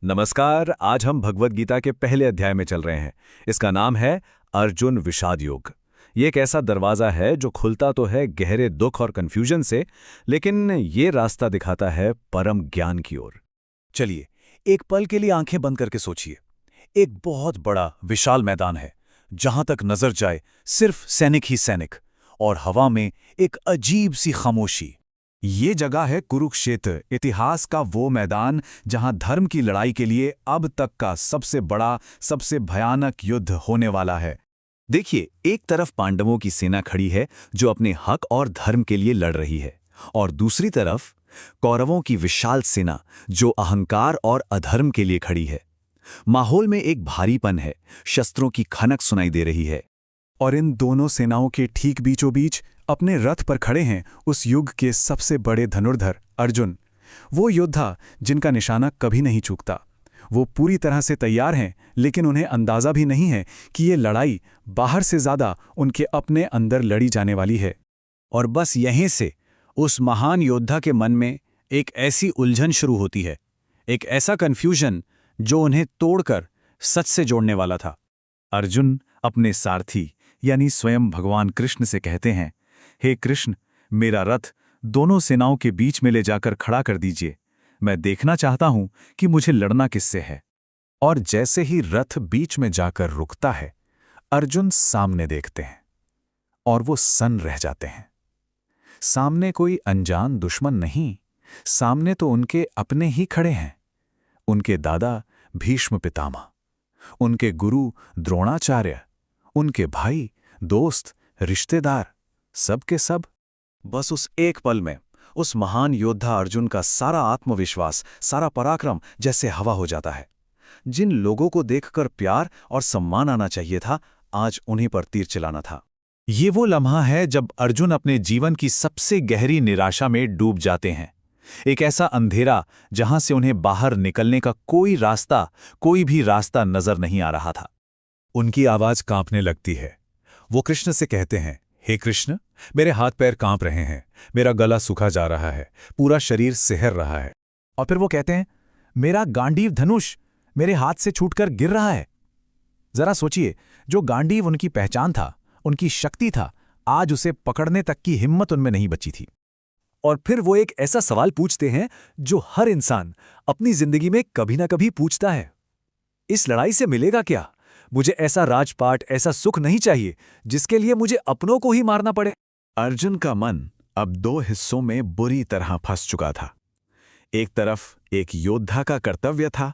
नमस्कार। आज हम भगवद गीता के पहले अध्याय में चल रहे हैं। इसका नाम है अर्जुन विषाद योग। ये एक ऐसा दरवाज़ा है जो खुलता तो है गहरे दुख और कन्फ्यूजन से, लेकिन ये रास्ता दिखाता है परम ज्ञान की ओर। चलिए, एक पल के लिए आंखें बंद करके सोचिए। एक बहुत बड़ा विशाल मैदान है, जहां तक नजर जाए सिर्फ सैनिक ही सैनिक, और हवा में एक अजीब सी खामोशी। ये जगह है कुरुक्षेत्र, इतिहास का वो मैदान जहां धर्म की लड़ाई के लिए अब तक का सबसे बड़ा, सबसे भयानक युद्ध होने वाला है। देखिए, एक तरफ पांडवों की सेना खड़ी है जो अपने हक और धर्म के लिए लड़ रही है, और दूसरी तरफ कौरवों की विशाल सेना जो अहंकार और अधर्म के लिए खड़ी है। माहौल में एक भारीपन है, शस्त्रों की खनक सुनाई दे रही है। और इन दोनों सेनाओं के ठीक बीचों बीच अपने रथ पर खड़े हैं उस युग के सबसे बड़े धनुर्धर अर्जुन। वो योद्धा जिनका निशाना कभी नहीं चूकता। वो पूरी तरह से तैयार हैं, लेकिन उन्हें अंदाजा भी नहीं है कि ये लड़ाई बाहर से ज्यादा उनके अपने अंदर लड़ी जाने वाली है। और बस यहीं से उस महान योद्धा के मन में एक ऐसी उलझन शुरू होती है, एक ऐसा कन्फ्यूजन जो उन्हें तोड़कर सच से जोड़ने वाला था। अर्जुन अपने सारथी यानी स्वयं भगवान कृष्ण से कहते हैं, हे कृष्ण, मेरा रथ दोनों सेनाओं के बीच में ले जाकर खड़ा कर दीजिए। मैं देखना चाहता हूं कि मुझे लड़ना किससे है। और जैसे ही रथ बीच में जाकर रुकता है, अर्जुन सामने देखते हैं और वो सन्न रह जाते हैं। सामने कोई अनजान दुश्मन नहीं, सामने तो उनके अपने ही खड़े हैं। उनके दादा भीष्म पितामह, उनके गुरु द्रोणाचार्य, उनके भाई, दोस्त, रिश्तेदार, सब के सब। बस उस एक पल में उस महान योद्धा अर्जुन का सारा आत्मविश्वास, सारा पराक्रम जैसे हवा हो जाता है। जिन लोगों को देखकर प्यार और सम्मान आना चाहिए था, आज उन्हीं पर तीर चलाना था। ये वो लम्हा है जब अर्जुन अपने जीवन की सबसे गहरी निराशा में डूब जाते हैं। एक ऐसा अंधेरा जहां से उन्हें बाहर निकलने का कोई भी रास्ता नजर नहीं आ रहा था। उनकी आवाज कांपने लगती है। वो कृष्ण से कहते हैं, हे कृष्ण, मेरे हाथ पैर कांप रहे हैं, मेरा गला सूखा जा रहा है, पूरा शरीर सिहर रहा है। और फिर वो कहते हैं, मेरा गांडीव धनुष मेरे हाथ से छूटकर गिर रहा है। जरा सोचिए, जो गांडीव उनकी पहचान था, उनकी शक्ति था, आज उसे पकड़ने तक की हिम्मत उनमें नहीं बची थी। और फिर वो एक ऐसा सवाल पूछते हैं जो हर इंसान अपनी जिंदगी में कभी ना कभी पूछता है, इस लड़ाई से मिलेगा क्या? मुझे ऐसा राजपाट, ऐसा सुख नहीं चाहिए जिसके लिए मुझे अपनों को ही मारना पड़े। अर्जुन का मन अब दो हिस्सों में बुरी तरह फंस चुका था। एक तरफ एक योद्धा का कर्तव्य था,